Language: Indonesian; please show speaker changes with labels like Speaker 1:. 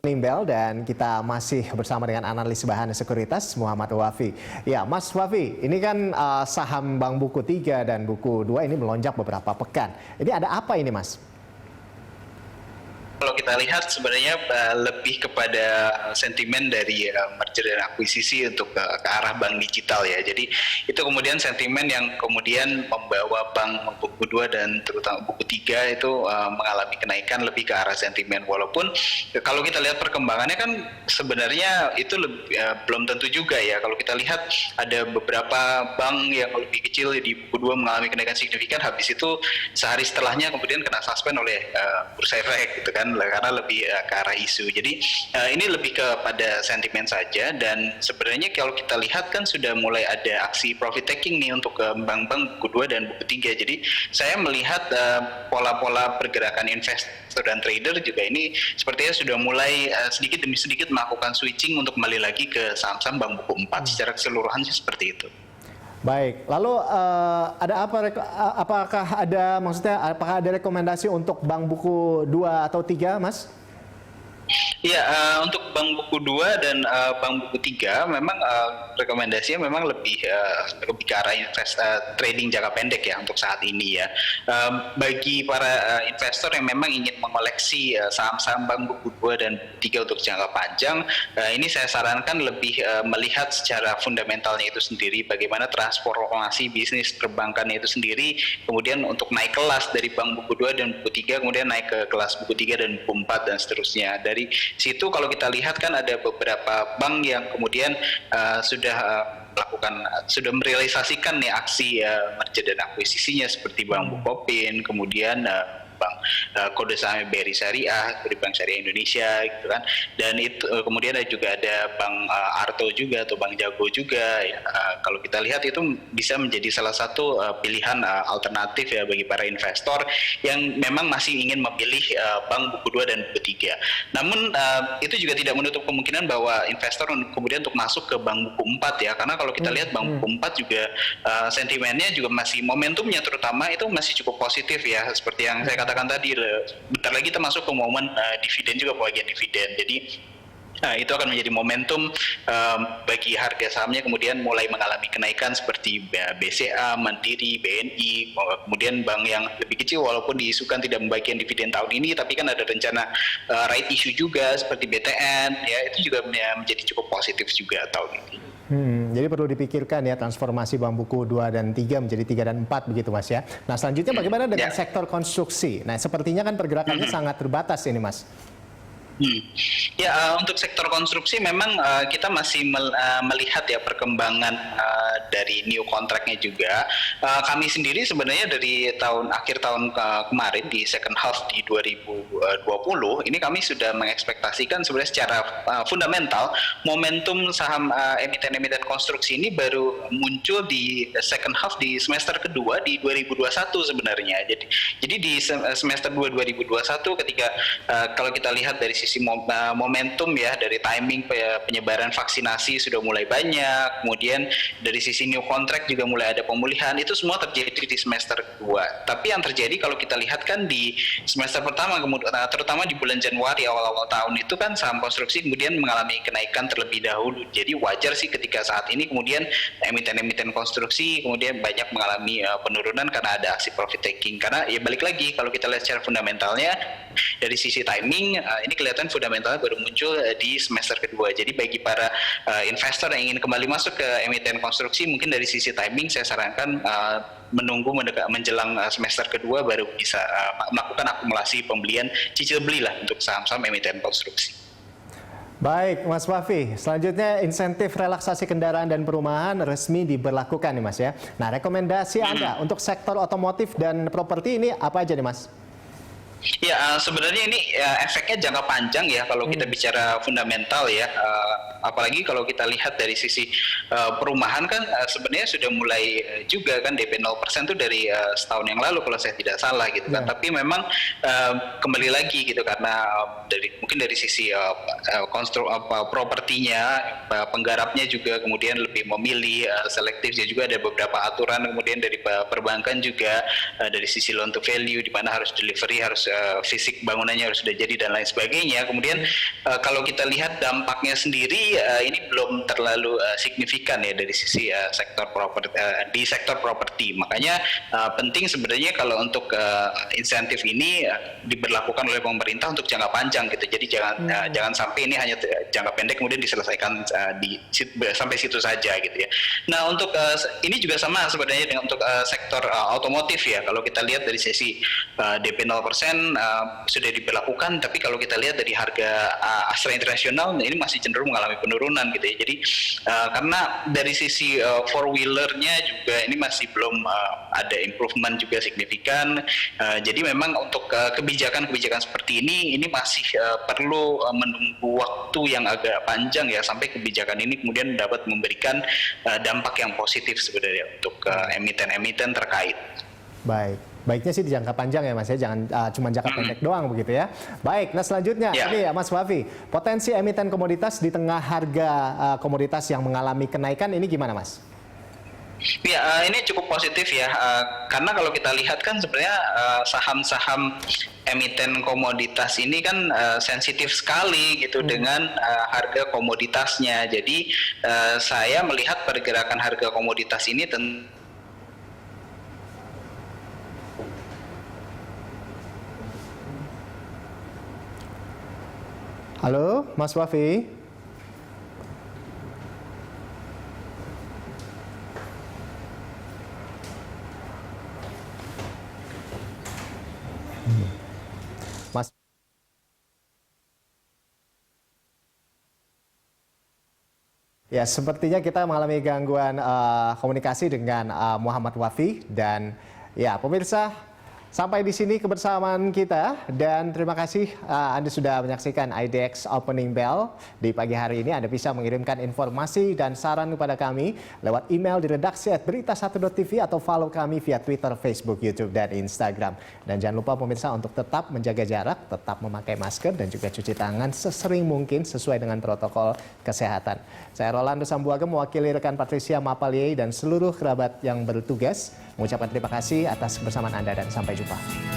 Speaker 1: Nimbel dan kita masih bersama dengan analis bahan sekuritas Muhammad Wafi. Ya, Mas Wafi, ini kan saham Bank Buku 3 dan Buku 2 ini melonjak beberapa pekan. Ini ada apa ini, Mas?
Speaker 2: Kalau kita lihat sebenarnya lebih kepada sentimen dari merger dan akuisisi untuk ke arah bank digital ya. Jadi itu kemudian sentimen yang kemudian membawa bank buku 2 dan terutama buku 3 itu mengalami kenaikan lebih ke arah sentimen. Walaupun kalau kita lihat perkembangannya kan sebenarnya itu belum tentu juga ya. Kalau kita lihat ada beberapa bank yang lebih kecil di buku 2 mengalami kenaikan signifikan, habis itu sehari setelahnya kemudian kena suspend oleh bursa efek gitu kan, karena lebih ke arah isu. Jadi ini lebih kepada sentimen saja, dan sebenarnya kalau kita lihat kan sudah mulai ada aksi profit taking nih untuk bank-bank buku 2 dan buku 3. Jadi saya melihat pola-pola pergerakan investor dan trader juga ini sepertinya sudah mulai sedikit demi sedikit melakukan switching untuk kembali lagi ke saham-saham bank buku 4. Secara keseluruhan sih seperti itu.
Speaker 1: Baik, lalu ada apa? Apakah ada rekomendasi untuk Bank Buku 2 atau 3, Mas?
Speaker 2: Iya, untuk bank buku 2 dan bank buku 3 memang rekomendasinya memang lebih ke arah trading jangka pendek ya untuk saat ini ya. Bagi para investor yang memang ingin mengoleksi saham-saham bank buku 2 dan 3 untuk jangka panjang, ini saya sarankan lebih melihat secara fundamentalnya itu sendiri, bagaimana transformasi bisnis perbankannya itu sendiri, kemudian untuk naik kelas dari bank buku 2 dan buku 3, kemudian naik ke kelas buku 3 dan buku 4 dan seterusnya. Dari situ kalau kita lihat kan ada beberapa bank yang kemudian sudah merealisasikan nih aksi merger dan akuisisinya, seperti Bank Bukopin, kemudian Bank kode saham BRI Syariah, dari Bank Syariah Indonesia gitu kan, dan itu kemudian juga ada Bank Arto juga atau Bank Jago juga ya. Kalau kita lihat itu bisa menjadi salah satu pilihan alternatif ya bagi para investor yang memang masih ingin memilih Bank Buku 2 dan Buku 3. Namun itu juga tidak menutup kemungkinan bahwa investor kemudian untuk masuk ke Bank Buku 4 ya, karena kalau kita lihat Bank Buku 4 juga sentimennya juga masih, momentumnya terutama itu masih cukup positif ya, seperti yang saya katakan tadi, bentar lagi kita masuk ke momen dividen juga, pembagian dividen. Jadi itu akan menjadi momentum bagi harga sahamnya kemudian mulai mengalami kenaikan, seperti BCA, Mandiri, BNI, kemudian bank yang lebih kecil walaupun diisukan tidak membagikan dividen tahun ini, tapi kan ada rencana right issue juga seperti BTN ya, itu juga menjadi cukup positif juga tahun ini.
Speaker 1: Jadi perlu dipikirkan ya transformasi Bank Buku 2 dan 3 menjadi 3 dan 4 begitu, Mas ya. Nah, selanjutnya bagaimana dengan sektor konstruksi? Nah, sepertinya kan pergerakannya sangat terbatas ini, Mas.
Speaker 2: Ya, untuk sektor konstruksi memang kita masih melihat ya perkembangan dari new kontraknya juga. Kami sendiri sebenarnya dari akhir tahun kemarin di second half di 2020 ini kami sudah mengekspektasikan sebenarnya secara fundamental momentum saham emiten-emiten konstruksi ini baru muncul di second half di semester kedua di 2021 sebenarnya. Jadi di semester 2 2021 ketika kalau kita lihat dari sisi momentum ya, dari timing penyebaran vaksinasi sudah mulai banyak, kemudian dari sisi new contract juga mulai ada pemulihan, itu semua terjadi di semester kedua. Tapi yang terjadi kalau kita lihat kan di semester pertama, terutama di bulan Januari awal-awal tahun itu kan saham konstruksi kemudian mengalami kenaikan terlebih dahulu. Jadi wajar sih ketika saat ini kemudian emiten-emiten konstruksi kemudian banyak mengalami penurunan karena ada aksi profit taking. Karena ya balik lagi kalau kita lihat secara fundamentalnya dari sisi timing ini kelihatan fundamentalnya baru muncul di semester kedua. Jadi bagi para investor yang ingin kembali masuk ke emiten konstruksi, mungkin dari sisi timing saya sarankan menunggu menjelang semester kedua baru bisa melakukan akumulasi pembelian cicil beli lah untuk saham-saham emiten konstruksi.
Speaker 1: Baik, Mas Wafi. Selanjutnya insentif relaksasi kendaraan dan perumahan resmi diberlakukan nih, Mas ya. Nah, rekomendasi Anda untuk sektor otomotif dan properti ini apa aja nih, Mas?
Speaker 2: Ya, sebenarnya ini efeknya jangka panjang ya kalau kita bicara fundamental ya, apalagi kalau kita lihat dari sisi perumahan kan sebenarnya sudah mulai juga kan DP 0% itu dari setahun yang lalu kalau saya tidak salah gitu kan. Tapi memang kembali lagi gitu karena mungkin dari sisi propertinya, penggarapnya juga kemudian lebih memilih selektif. Juga ada beberapa aturan kemudian dari perbankan juga dari sisi loan to value di mana harus delivery, harus fisik bangunannya harus sudah jadi dan lain sebagainya. Kemudian kalau kita lihat dampaknya sendiri ini belum terlalu signifikan ya dari sisi sektor properti. Makanya penting sebenarnya kalau untuk insentif ini diberlakukan oleh pemerintah untuk jangka panjang gitu. Jadi jangan sampai ini hanya jangka pendek kemudian diselesaikan sampai situ saja gitu ya. Nah, untuk ini juga sama sebenarnya dengan untuk sektor otomotif ya. Kalau kita lihat dari sisi DP 0% sudah diberlakukan, tapi kalau kita lihat dari harga Astra Internasional ini masih cenderung mengalami penurunan gitu ya. Jadi karena dari sisi four wheeler-nya juga ini masih belum ada improvement juga signifikan. Jadi memang untuk kebijakan-kebijakan seperti ini masih perlu menunggu waktu yang agak panjang ya sampai kebijakan ini kemudian dapat memberikan dampak yang positif sebenarnya untuk emiten-emiten terkait.
Speaker 1: Baiknya sih di jangka panjang ya Mas ya, jangan cuma jangka pendek doang begitu ya. Baik, nah selanjutnya ini ya Mas Wafi, potensi emiten komoditas di tengah harga komoditas yang mengalami kenaikan ini gimana Mas?
Speaker 2: Ya, ini cukup positif ya, karena kalau kita lihat kan sebenarnya saham-saham emiten komoditas ini kan sensitif sekali gitu dengan harga komoditasnya. Jadi saya melihat pergerakan harga komoditas ini
Speaker 1: Halo, Mas Wafi. Mas Ya, sepertinya kita mengalami gangguan komunikasi dengan Muhammad Wafi dan ya pemirsa, sampai di sini kebersamaan kita dan terima kasih Anda sudah menyaksikan IDX Opening Bell di pagi hari ini. Anda bisa mengirimkan informasi dan saran kepada kami lewat email di redaksi@berita1.tv atau follow kami via Twitter, Facebook, YouTube, dan Instagram. Dan jangan lupa pemirsa untuk tetap menjaga jarak, tetap memakai masker dan juga cuci tangan sesering mungkin sesuai dengan protokol kesehatan. Saya Rolando Sambuaga mewakili rekan Patricia Mapalie dan seluruh kerabat yang bertugas mengucapkan terima kasih atas kebersamaan Anda dan sampai jumpa.